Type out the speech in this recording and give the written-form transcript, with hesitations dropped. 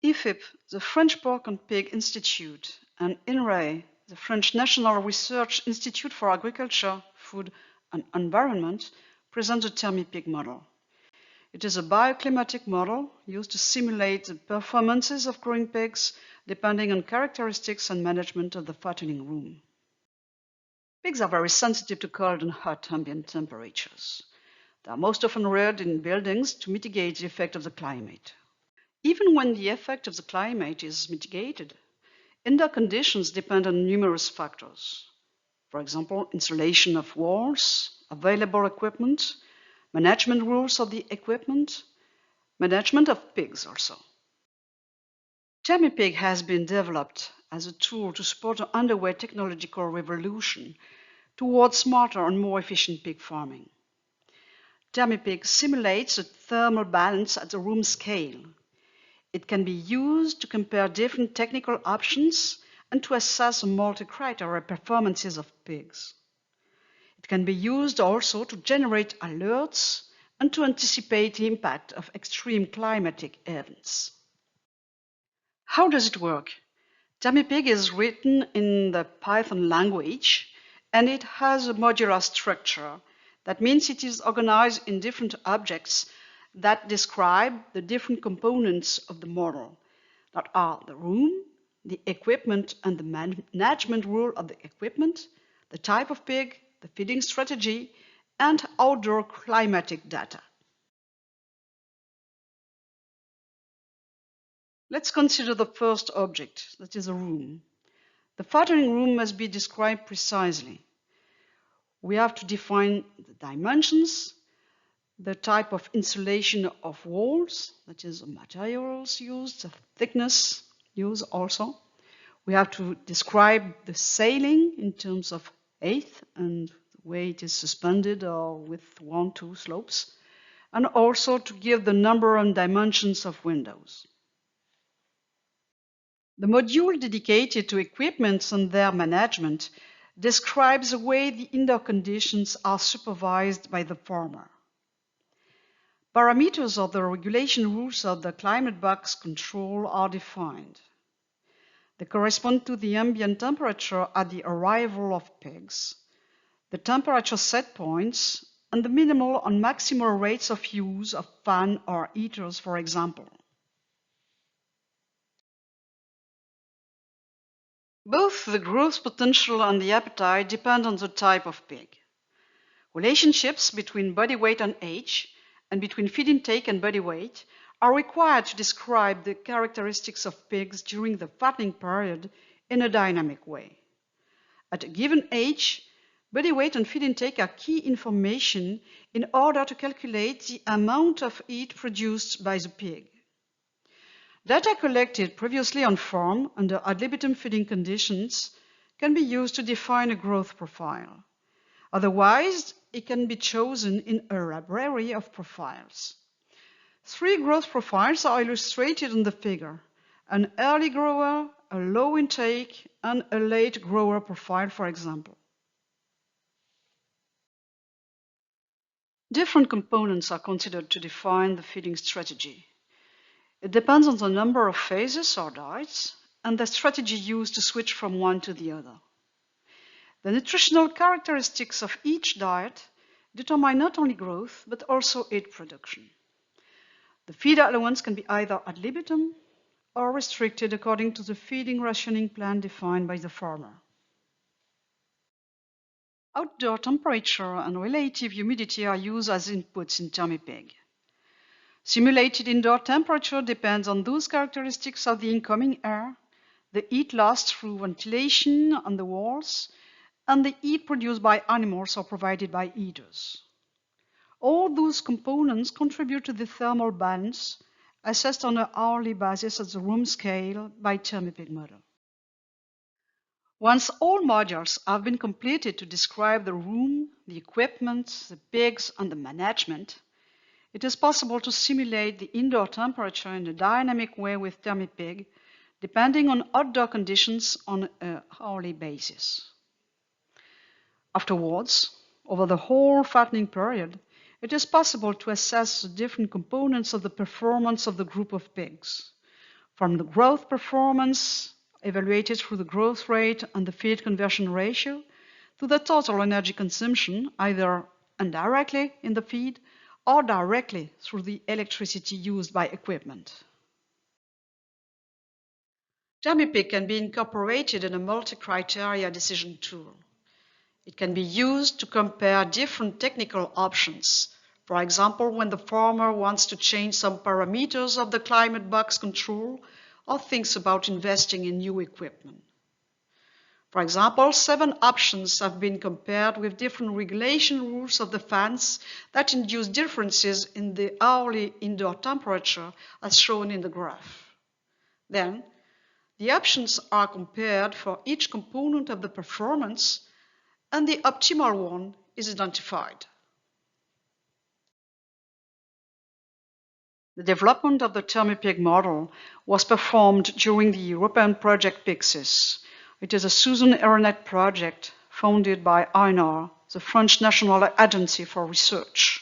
Ifip, the French Pork and Pig Institute, and INRAE, the French National Research Institute for Agriculture, Food and Environment, present the ThermiPig model. It is a bioclimatic model used to simulate the performances of growing pigs depending on characteristics and management of the fattening room. Pigs are very sensitive to cold and hot ambient temperatures. They are most often reared in buildings to mitigate the effect of the climate. Even when the effect of the climate is mitigated, indoor conditions depend on numerous factors. For example, insulation of walls, available equipment, management rules of the equipment, management of pigs also. ThermiPig has been developed as a tool to support an underway technological revolution towards smarter and more efficient pig farming. ThermiPig simulates a thermal balance at the room scale. It can be used to compare different technical options and to assess the multicriteria performances of pigs. It can be used also to generate alerts and to anticipate the impact of extreme climatic events. How does it work? ThermiPig is written in the Python language and it has a modular structure. That means it is organized in different objects that describe the different components of the model, that are the room, the equipment and the management rule of the equipment, the type of pig, the feeding strategy, and outdoor climatic data. Let's consider the first object, that is a room. The fattening room must be described precisely. We have to define the dimensions, the type of insulation of walls, that is the materials used, the thickness used also. We have to describe the ceiling in terms of height and the way it is suspended or with 1-2 slopes, and also to give the number and dimensions of windows. The module dedicated to equipment and their management describes the way the indoor conditions are supervised by the farmer. Parameters of the regulation rules of the climate box control are defined. They correspond to the ambient temperature at the arrival of pigs, the temperature set points, and the minimal and maximal rates of use of fan or heaters, for example. Both the growth potential and the appetite depend on the type of pig. Relationships between body weight and age, and between feed intake and body weight, are required to describe the characteristics of pigs during the fattening period in a dynamic way. At a given age, body weight and feed intake are key information in order to calculate the amount of heat produced by the pig. Data collected previously on farm under ad libitum feeding conditions can be used to define a growth profile. Otherwise, it can be chosen in a library of profiles. 3 growth profiles are illustrated in the figure: an early grower, a low intake, and a late grower profile, for example. Different components are considered to define the feeding strategy. It depends on the number of phases or diets and the strategy used to switch from one to the other. The nutritional characteristics of each diet determine not only growth but also heat production. The feed allowance can be either ad libitum or restricted according to the feeding rationing plan defined by the farmer. Outdoor temperature and relative humidity are used as inputs in ThermiPig. Simulated indoor temperature depends on those characteristics of the incoming air, the heat lost through ventilation on the walls, and the heat produced by animals or provided by heaters. All those components contribute to the thermal balance assessed on an hourly basis at the room scale by ThermiPig model. Once all modules have been completed to describe the room, the equipment, the pigs, and the management, it is possible to simulate the indoor temperature in a dynamic way with ThermiPig, depending on outdoor conditions on an hourly basis. Afterwards, over the whole fattening period, it is possible to assess the different components of the performance of the group of pigs. from the growth performance, evaluated through the growth rate and the feed conversion ratio, to the total energy consumption, either indirectly in the feed or directly through the electricity used by equipment. ThermiPig can be incorporated in a multi-criteria decision tool. It can be used to compare different technical options. For example, when the farmer wants to change some parameters of the climate box control or thinks about investing in new equipment. For example, 7 options have been compared with different regulation rules of the fans that induce differences in the hourly indoor temperature as shown in the graph. Then, the options are compared for each component of the performance, and the optimal one is identified. The development of the ThermiPig model was performed during the European project PIXIS. It is a Susan Aeronet project funded by INR, the French National Agency for Research.